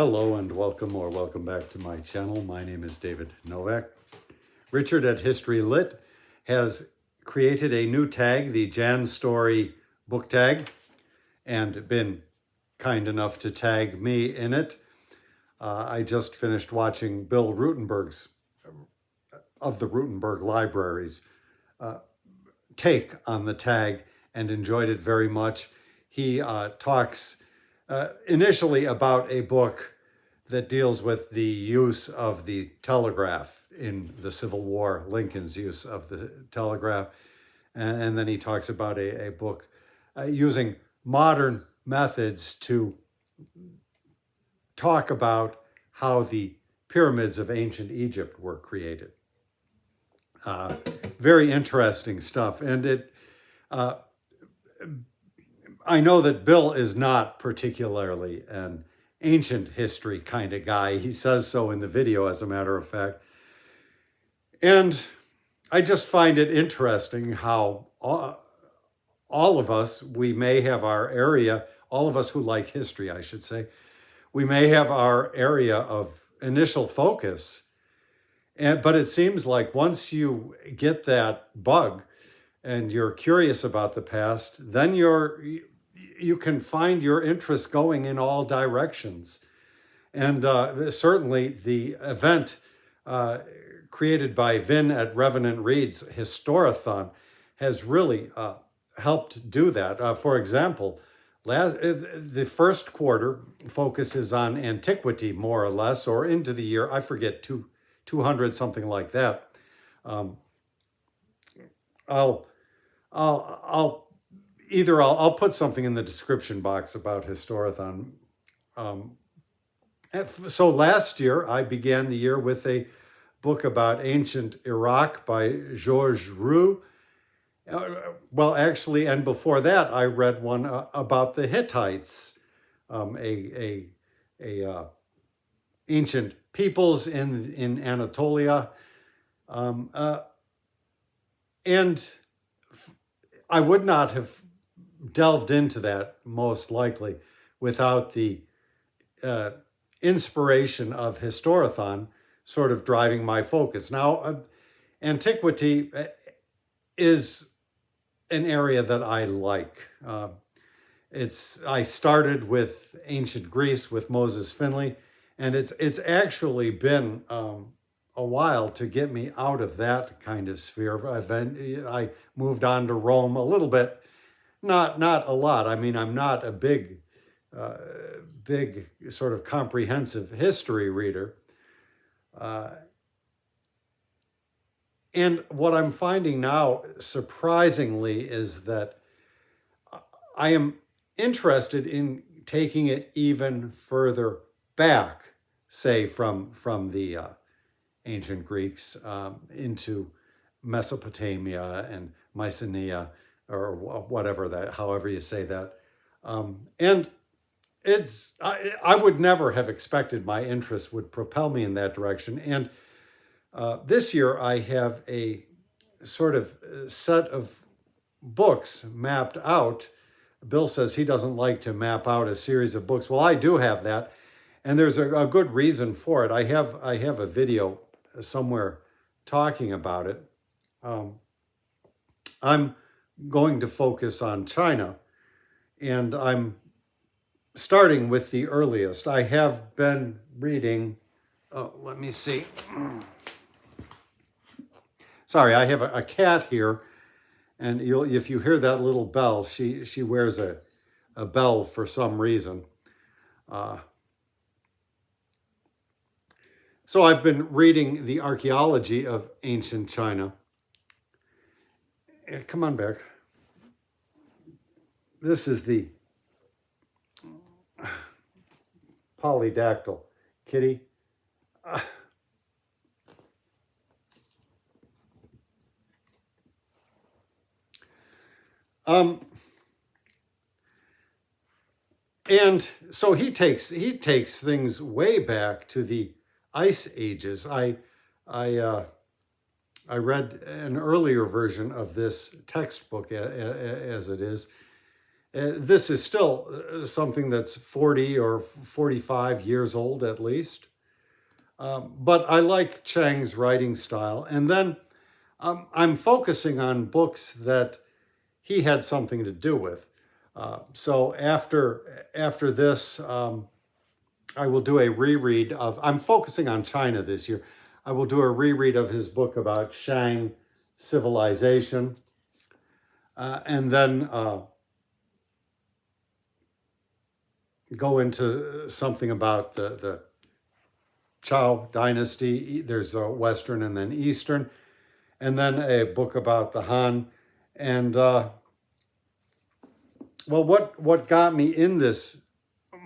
Hello and welcome back to my channel. My name is David Novak. Richard at History Lit has created a new tag, the Janstory book tag, and been kind enough to tag me in it. I just finished watching Bill Rutenberg's, of the Rutenberg Libraries, take on the tag and enjoyed it very much. He talks initially about a book that deals with the use of the telegraph in the Civil War, Lincoln's use of the telegraph. And then he talks about a book using modern methods to talk about how the pyramids of ancient Egypt were created. Very interesting stuff. And I know that Bill is not particularly an ancient history kind of guy. He says so in the video, as a matter of fact. And I just find it interesting how all of us, we may have our area, all of us who like history, I should say, we may have our area of initial focus. But it seems like once you get that bug and you're curious about the past, then you can find your interest going in all directions. And certainly the event created by Vin at Revenant Reads, Historathon, has really helped do that. For example, the first quarter focuses on antiquity, more or less, or into the year, I forget, 200, something like that. I'll put something in the description box about Historathon. So last year, I began the year with a book about ancient Iraq by Georges Roux. Well, actually, and before that, I read one about the Hittites, ancient peoples in Anatolia. And I would not have delved into that, most likely, without the inspiration of Historathon sort of driving my focus. Now, antiquity is an area that I like. I started with ancient Greece with Moses Finley, and it's actually been a while to get me out of that kind of sphere. I moved on to Rome a little bit, not a lot. I mean, I'm not a big sort of comprehensive history reader. And what I'm finding now, surprisingly, is that I am interested in taking it even further back, say from the ancient Greeks into Mesopotamia and Mycenae, or whatever that, however you say that. And I would never have expected my interest would propel me in that direction. And this year I have a sort of set of books mapped out. Bill says he doesn't like to map out a series of books. Well, I do have that, and there's a good reason for it. I have a video somewhere talking about it. I'm going to focus on China, and I'm starting with the earliest. I have been reading, let me see. Sorry, I have a cat here, and if you hear that little bell, she wears a bell for some reason. So I've been reading the archaeology of ancient China. Come on back. This is the polydactyl kitty. And so he takes things way back to the Ice Ages. I read an earlier version of this textbook as it is, This is still something that's 40 or 45 years old at least. But I like Chang's writing style. And then I'm focusing on books that he had something to do with. So after this, I will do a reread of, I'm focusing on China this year. I will do a reread of his book about Shang civilization. And then go into something about the Zhou dynasty. There's a Western and then Eastern. And then a book about the Han. And, well, what got me in this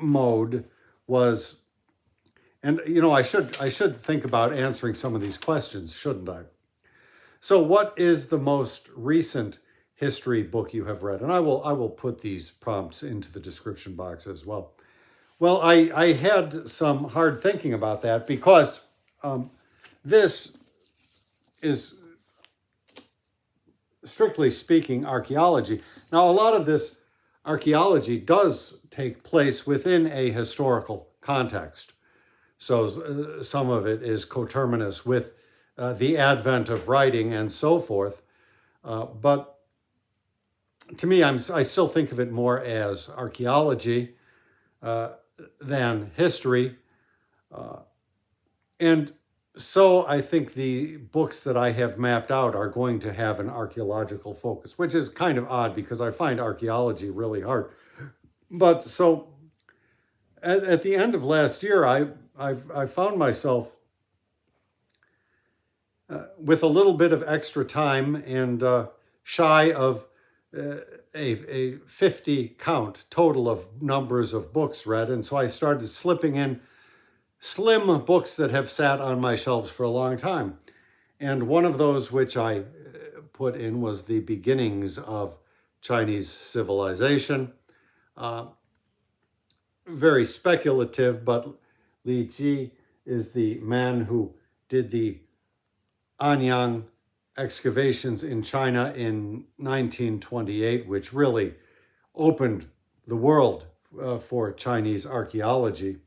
mode was, and I should think about answering some of these questions, shouldn't I? So what is the most recent history book you have read? And I will put these prompts into the description box as well. Well, I had some hard thinking about that because this is, strictly speaking, archaeology. Now, a lot of this archaeology does take place within a historical context. So some of it is coterminous with the advent of writing and so forth. But to me, I still think of it more as archaeology than history. And so I think the books that I have mapped out are going to have an archaeological focus, which is kind of odd because I find archaeology really hard. But so at the end of last year, I found myself with a little bit of extra time and shy of a 50 count total of numbers of books read. And so I started slipping in slim books that have sat on my shelves for a long time. And one of those which I put in was The Beginnings of Chinese Civilization. Very speculative, but Li Ji is the man who did the Anyang excavations in China in 1928, which really opened the world for Chinese archaeology.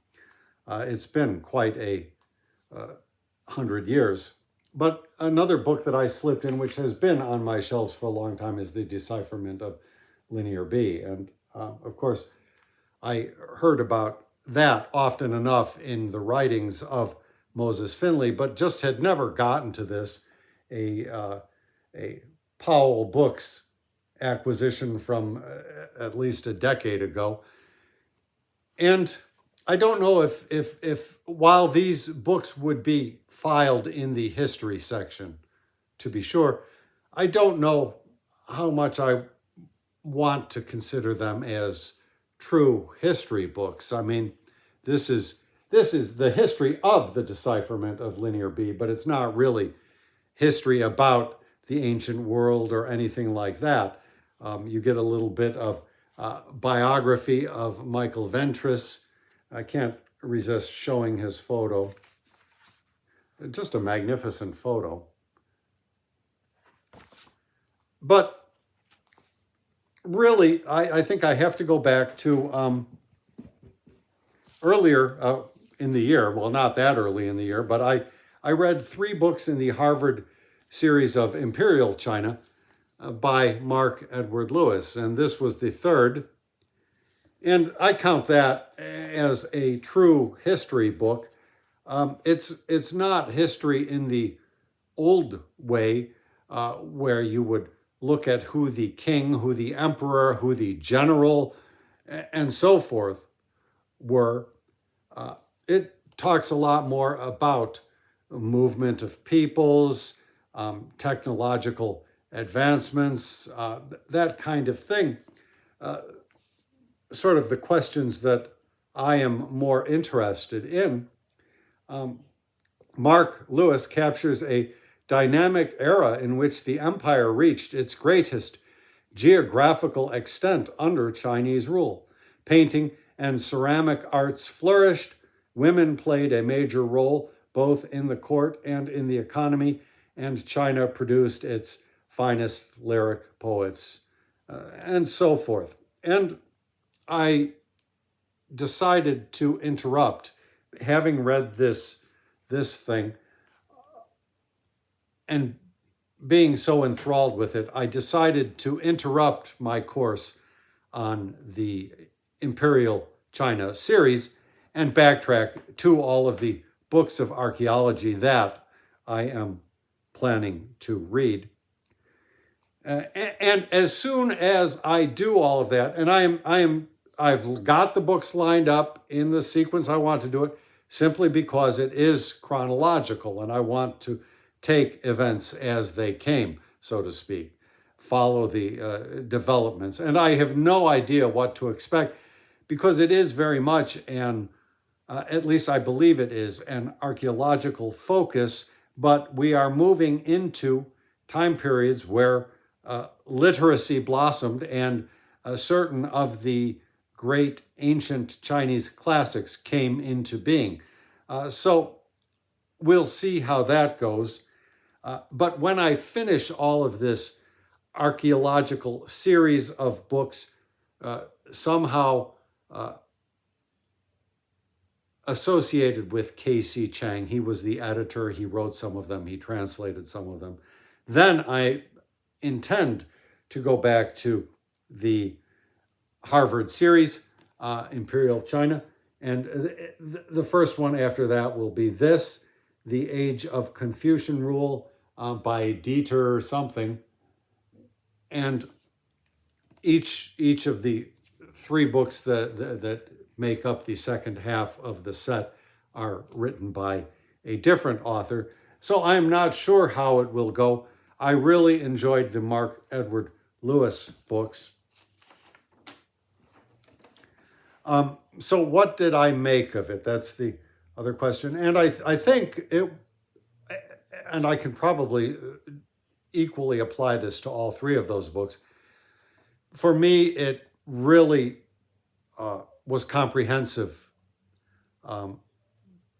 It's been quite a 100 years. But another book that I slipped in, which has been on my shelves for a long time, is The Decipherment of Linear B. And of course, I heard about that often enough in the writings of Moses Finley, but just had never gotten to this, a Powell Books acquisition from at least a decade ago. And I don't know if while these books would be filed in the history section, to be sure, I don't know how much I want to consider them as true history books. I mean, this is the history of the decipherment of Linear B, but it's not really history about the ancient world or anything like that. You get a little bit of biography of Michael Ventris. I can't resist showing his photo. Just a magnificent photo. But really, I think I have to go back to earlier in the year. Well, not that early in the year, but I read 3 books in the Harvard series of Imperial China by Mark Edward Lewis, and this was the 3rd. And I count that as a true history book. It's not history in the old way, where you would look at who the king, who the emperor, who the general, and so forth were. It talks a lot more about movement of peoples, technological advancements, that kind of thing. Sort of the questions that I am more interested in. Mark Lewis captures a dynamic era in which the empire reached its greatest geographical extent under Chinese rule. Painting and ceramic arts flourished. Women played a major role both in the court and in the economy, and China produced its finest lyric poets, and so forth. And I decided to interrupt, having read this thing and being so enthralled with it, I decided to interrupt my course on the Imperial China series and backtrack to all of the books of archaeology that I am planning to read. And as soon as I do all of that, and I've got the books lined up in the sequence I want to do it, simply because it is chronological and I want to take events as they came, so to speak, follow the developments. And I have no idea what to expect, because it is very much at least I believe it is, an archaeological focus, but we are moving into time periods where literacy blossomed, and certain of the great ancient Chinese classics came into being. So we'll see how that goes. But when I finish all of this archaeological series of books, somehow associated with K.C. Chang, he was the editor, he wrote some of them, he translated some of them, then I intend to go back to the Harvard series, Imperial China, and the first one after that will be this, The Age of Confucian Rule, by Dieter something. And each of the three books that make up the second half of the set are written by a different author. So I'm not sure how it will go. I really enjoyed the Mark Edward Lewis books. So what did I make of it? That's the other question. And I think it, and I can probably equally apply this to all three of those books. For me, it really was comprehensive.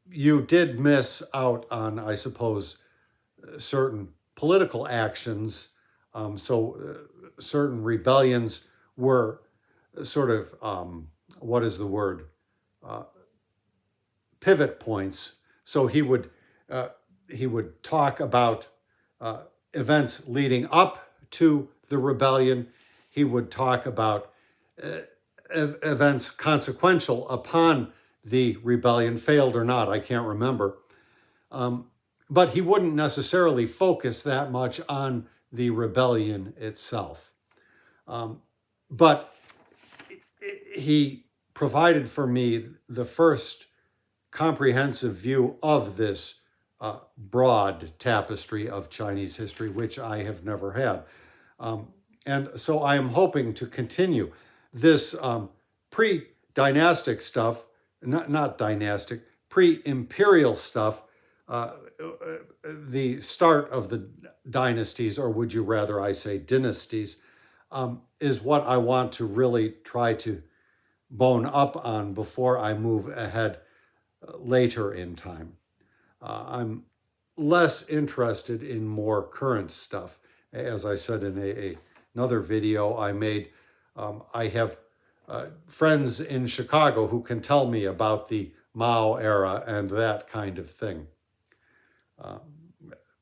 You did miss out on, I suppose, certain political actions. Certain rebellions were sort of, what is the word? Pivot points. So he would talk about events leading up to the rebellion. He would talk about events consequential upon the rebellion, failed or not, I can't remember. But he wouldn't necessarily focus that much on the rebellion itself. But he provided for me the first comprehensive view of this broad tapestry of Chinese history, which I have never had. And so I am hoping to continue this pre-dynastic stuff, not dynastic, pre-imperial stuff, the start of the dynasties, or would you rather I say dynasties, is what I want to really try to bone up on before I move ahead later in time. I'm less interested in more current stuff. As I said in another video I made, I have friends in Chicago who can tell me about the Mao era and that kind of thing.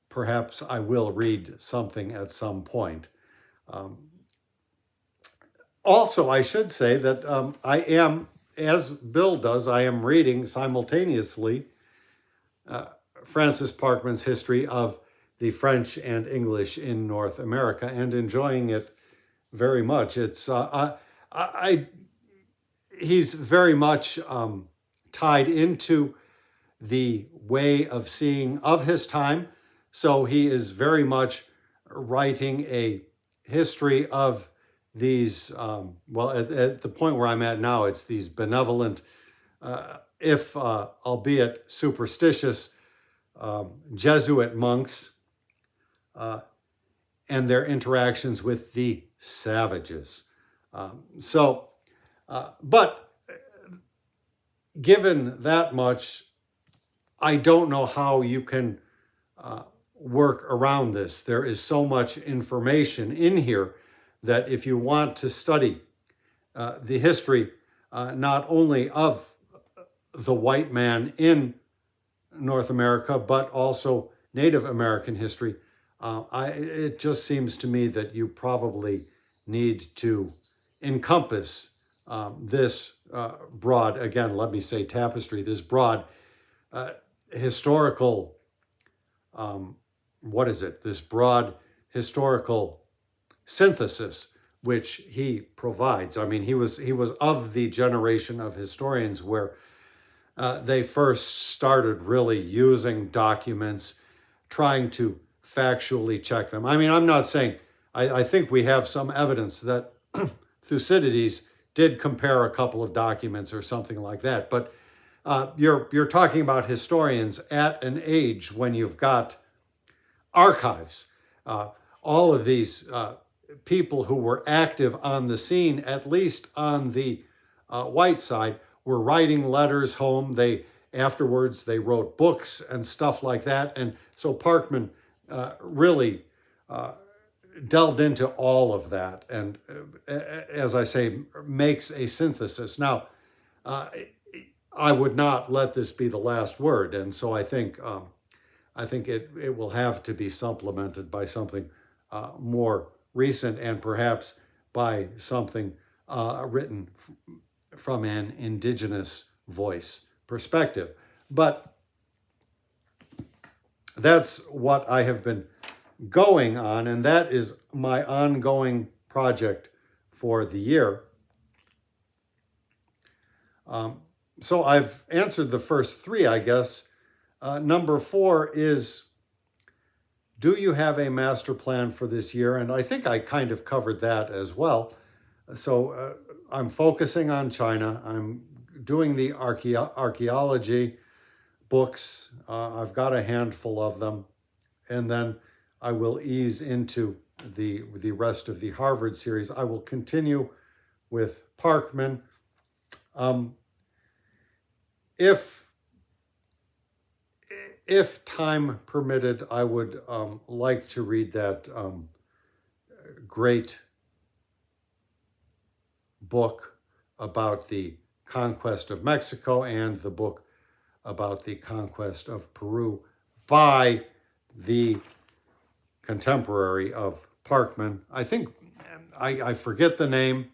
Perhaps I will read something at some point. Also, I should say that I am, as Bill does, I am reading simultaneously Francis Parkman's History of the French and English in North America, and enjoying it very much. It's he's very much tied into the way of seeing of his time. So he is very much writing a history of these, well, at the point where I'm at now, it's these benevolent, if albeit superstitious, Jesuit monks and their interactions with the savages. But given that much, I don't know how you can work around this. There is so much information in here that if you want to study the history not only of the white man in North America, but also Native American history. It just seems to me that you probably need to encompass this broad, again, let me say tapestry, this broad historical, this broad historical synthesis which he provides. I mean, he was of the generation of historians where they first started really using documents, trying to factually check them. I mean, I'm not saying, I think we have some evidence that Thucydides did compare a couple of documents or something like that, but you're talking about historians at an age when you've got archives. All of these people who were active on the scene, at least on the white side, were writing letters home. Afterwards they wrote books and stuff like that. And so Parkman really delved into all of that and, as I say, makes a synthesis. Now, I would not let this be the last word, and so I think it will have to be supplemented by something more recent and perhaps by something written from an indigenous voice perspective. But that's what I have been going on, and that is my ongoing project for the year. So I've answered the first three, I guess. Number 4 is, do you have a master plan for this year? And I think I kind of covered that as well. So I'm focusing on China. I'm doing the archaeology books. I've got a handful of them. And then I will ease into the rest of the Harvard series. I will continue with Parkman. If time permitted, I would like to read that great book about the conquest of Mexico and the book about the conquest of Peru by the contemporary of Parkman. I think, I forget the name.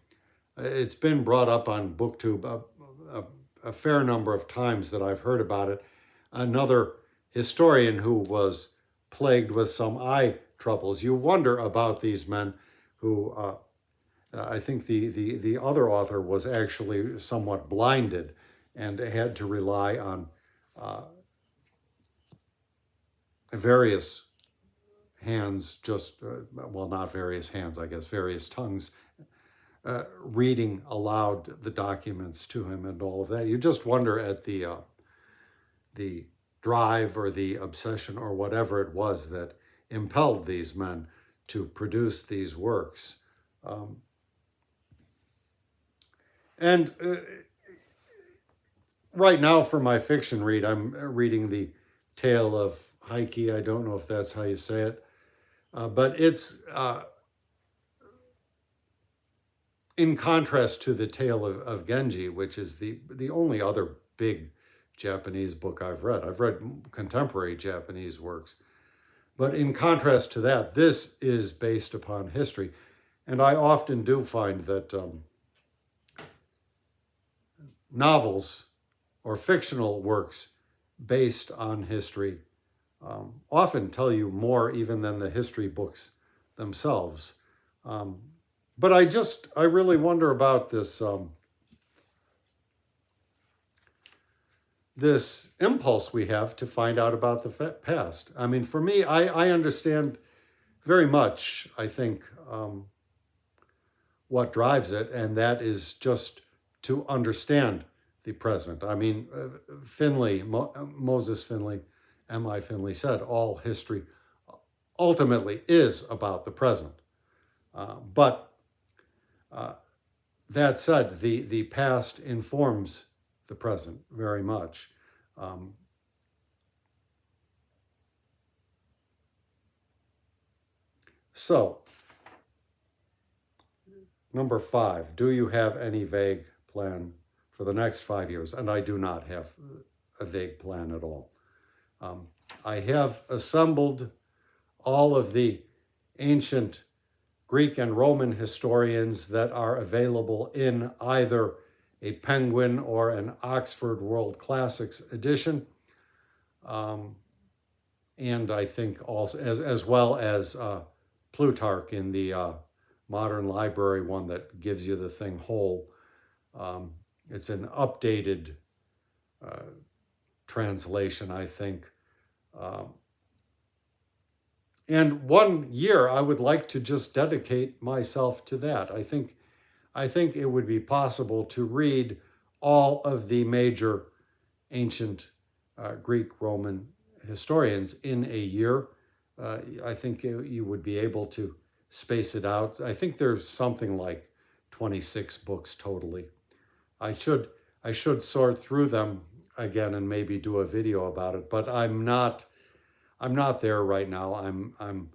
It's been brought up on BookTube a fair number of times that I've heard about it. Another historian who was plagued with some eye troubles. You wonder about these men who, I think the other author was actually somewhat blinded and had to rely on various hands, well, not various hands, I guess, various tongues, reading aloud the documents to him and all of that. You just wonder at the drive or the obsession or whatever it was that impelled these men to produce these works. And right now for my fiction read, I'm reading The Tale of Heike. I don't know if that's how you say it, but it's in contrast to The Tale of Genji, which is the only other big Japanese book I've read. I've read contemporary Japanese works. But in contrast to that, this is based upon history. And I often do find that novels or fictional works based on history often tell you more even than the history books themselves. But I really wonder about this this impulse we have to find out about the past. I mean, for me, I understand very much, I think, what drives it, and that is just to understand the present. I mean, Moses Finley, M.I. Finley said, all history ultimately is about the present. But that said, the past informs the present very much. So, Number 5, do you have any vague plan for the next 5 years? And I do not have a vague plan at all. I have assembled all of the ancient Greek and Roman historians that are available in either a Penguin or an Oxford World Classics edition. And I think also, as well as Plutarch in the Modern Library one that gives you the thing whole. It's an updated translation, I think. And 1 year, I would like to just dedicate myself to that. I think it would be possible to read all of the major ancient Greek Roman historians in a year. I think you would be able to space it out. I think there's something like 26 books totally. I should sort through them again and maybe do a video about it, but I'm not there right now. I'm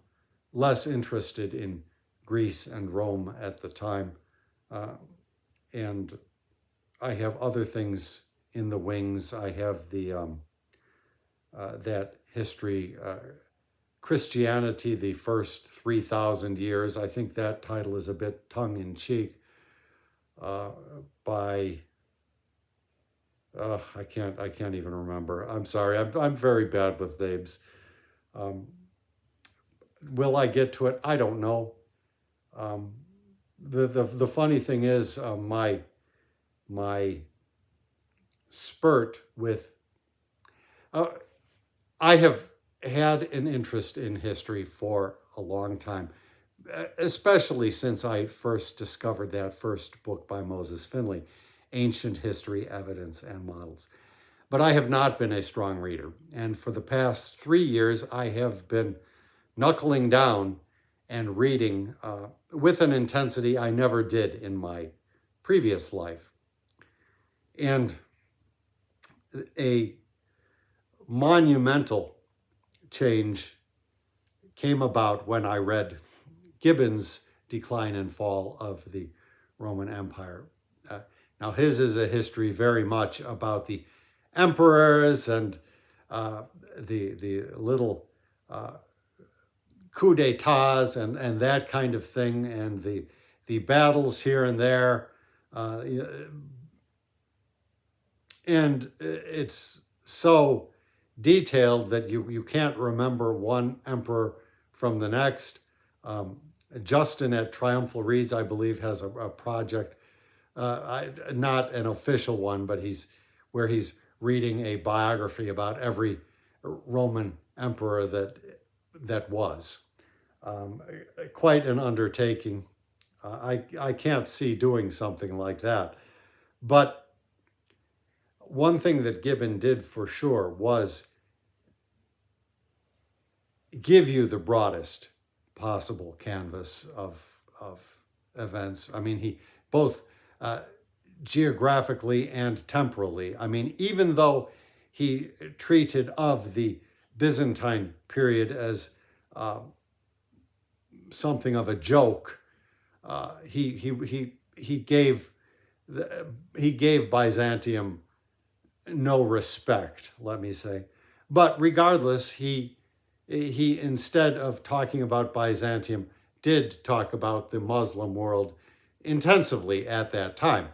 less interested in Greece and Rome at the time, and I have other things in the wings. I have the that history, Christianity, the first 3,000 years. I think that title is a bit tongue-in-cheek. By I can't even remember. I'm sorry. I'm very bad with names. Will I get to it? I don't know. The funny thing is, my spurt with I have had an interest in history for a long time, especially since I first discovered that first book by Moses Finley, Ancient History, Evidence, and Models. But I have not been a strong reader. And for the past 3 years, I have been knuckling down and reading with an intensity I never did in my previous life. And a monumental change came about when I read Gibbon's Decline and Fall of the Roman Empire. Now, his is a history very much about the emperors and the little coup d'etats and that kind of thing, and the battles here and there. And it's so detailed that you can't remember one emperor from the next. Justin at Triumphal Reads, I believe, has a project, not an official one, but he's reading a biography about every Roman emperor that was. Quite an undertaking. I can't see doing something like that. But one thing that Gibbon did for sure was give you the broadest possible canvas of events. I mean, he both geographically and temporally. I mean, even though he treated of the Byzantine period as something of a joke, he gave Byzantium no respect, let me say. But regardless, he instead of talking about Byzantium, did talk about the Muslim world intensively at that time.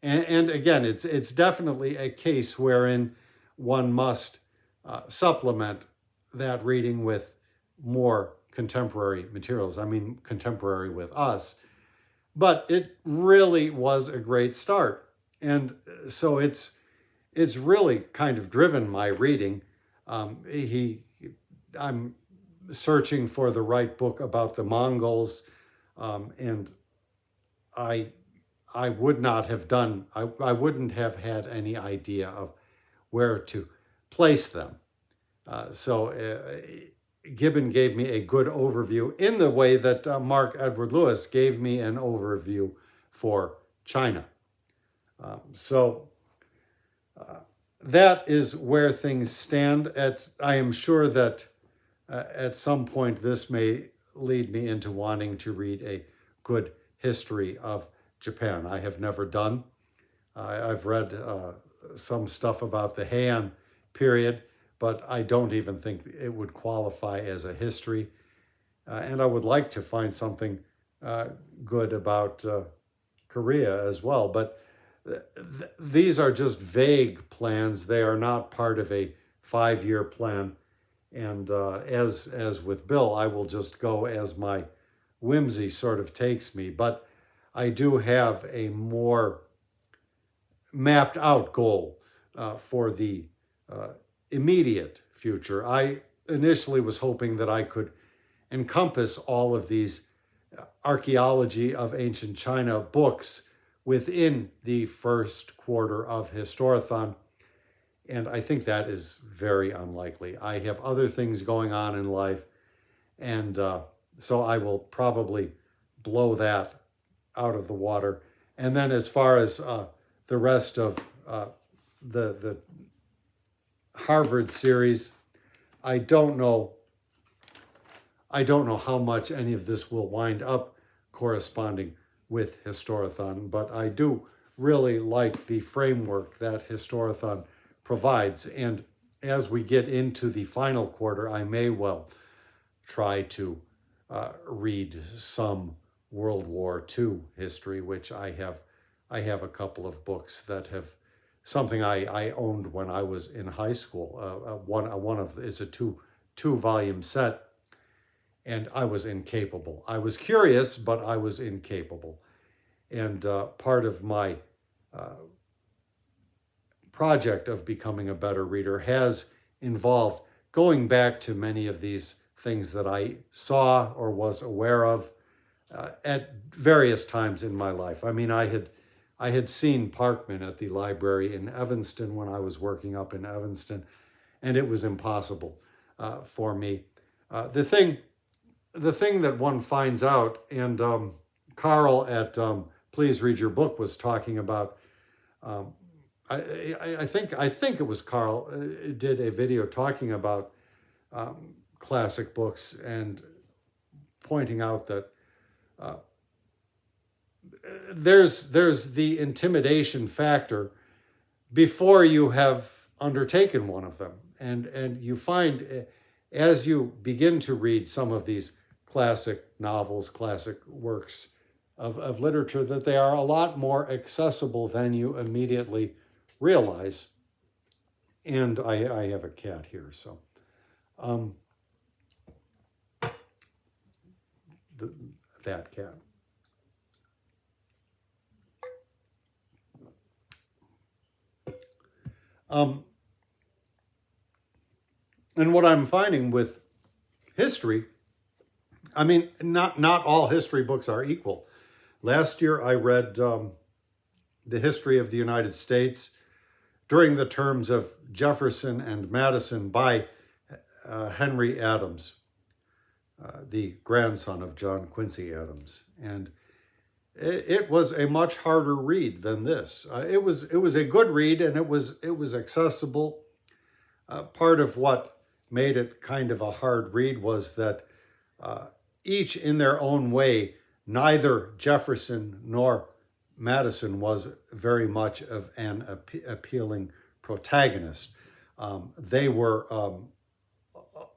And again, it's definitely a case wherein one must supplement that reading with more contemporary materials. I mean, contemporary with us. But it really was a great start. And so it's really kind of driven my reading. I'm searching for the right book about the Mongols, and I would not have done, I wouldn't have had any idea of where to place them. So Gibbon gave me a good overview in the way that Mark Edward Lewis gave me an overview for China. That is where things stand. I am sure that at some point this may lead me into wanting to read a good history of Japan. I have never done. I've read some stuff about the Heian period, but I don't even think it would qualify as a history. And I would like to find something good about Korea as well. But these are just vague plans. They are not part of a 5-year plan. And as with Bill, I will just go as my whimsy sort of takes me. But I do have a more mapped out goal for the immediate future. I initially was hoping that I could encompass all of these archaeology of ancient China books within the first quarter of Historathon. And I think that is very unlikely. I have other things going on in life, and so I will probably blow that out of the water. And then as far as the rest of the Harvard series, I don't know how much any of this will wind up corresponding with Historathon, but I do really like the framework that Historathon provides. And as we get into the final quarter, I may well try to read some World War II history, which I have a couple of books that have something I owned when I was in high school. One of it's a two-volume set, and I was incapable. I was curious, but I was incapable. And part of my project of becoming a better reader has involved going back to many of these things that I saw or was aware of at various times in my life. I mean, I had seen Parkman at the library in Evanston when I was working up in Evanston, and it was impossible for me. The thing that one finds out, and Carl at Please Read Your Book was talking about. I think it was Carl did a video talking about classic books and pointing out that there's the intimidation factor before you have undertaken one of them, and you find as you begin to read some of these classic novels, classic works of literature, that they are a lot more accessible than you immediately realize. And I have a cat here, so that cat. And what I'm finding with history, I mean, not all history books are equal. Last year I read The History of the United States during the terms of Jefferson and Madison by Henry Adams, the grandson of John Quincy Adams. And it was a much harder read than this. It was a good read, and it was accessible. Part of what made it kind of a hard read was that each in their own way, neither Jefferson nor Madison was very much of an appealing protagonist. They were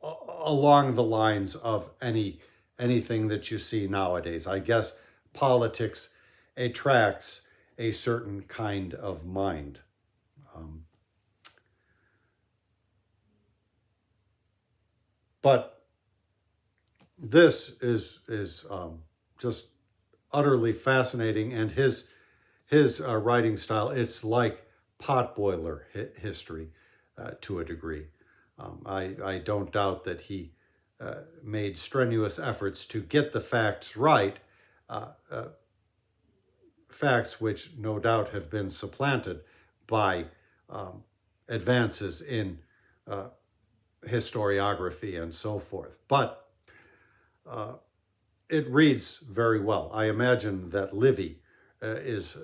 along the lines of anything that you see nowadays. I guess politics attracts a certain kind of mind. But this is just utterly fascinating, and his writing style, it's like potboiler history to a degree. I don't doubt that he made strenuous efforts to get the facts right, facts which no doubt have been supplanted by advances in historiography and so forth. But it reads very well. I imagine that Livy is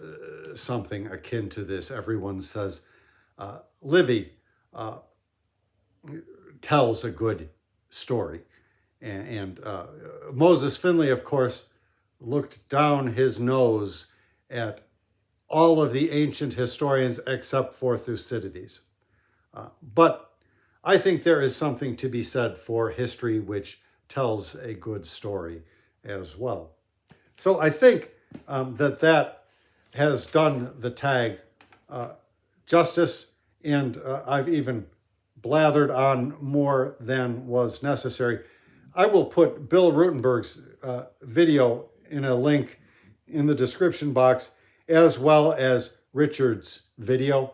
something akin to this. Everyone says Livy tells a good story. And Moses Finley, of course, looked down his nose at all of the ancient historians except for Thucydides. But I think there is something to be said for history which tells a good story as well. So I think that has done the tag justice, and I've even blathered on more than was necessary. I will put Bill Rutenberg's video in a link in the description box, as well as Richard's video,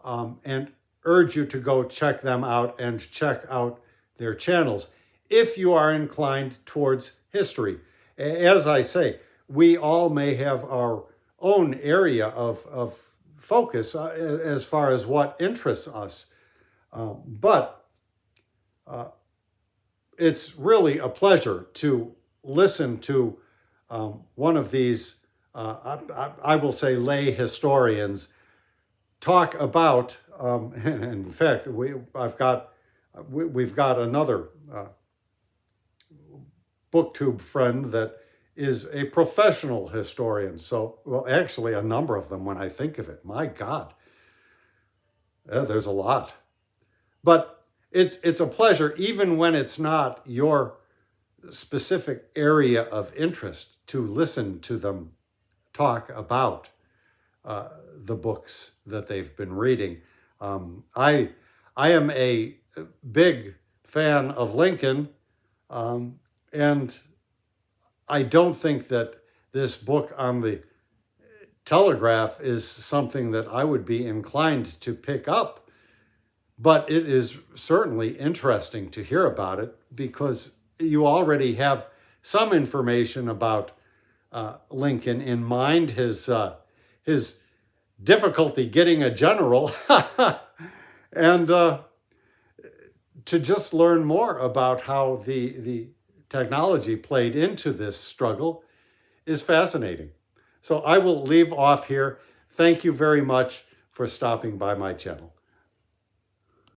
and urge you to go check them out and check out their channels if you are inclined towards history. As I say, we all may have our own area of focus as far as what interests us, but it's really a pleasure to listen to one of these, I will say, lay historians talk about, and in fact, we've got another BookTube friend that is a professional historian. So, well, actually a number of them when I think of it. My God, there's a lot. But it's a pleasure, even when it's not your specific area of interest, to listen to them talk about the books that they've been reading. I am a big fan of Lincoln, and I don't think that this book on the Telegraph is something that I would be inclined to pick up. But it is certainly interesting to hear about it, because you already have some information about Lincoln in mind, his difficulty getting a general, and to just learn more about how the technology played into this struggle is fascinating. So I will leave off here. Thank you very much for stopping by my channel.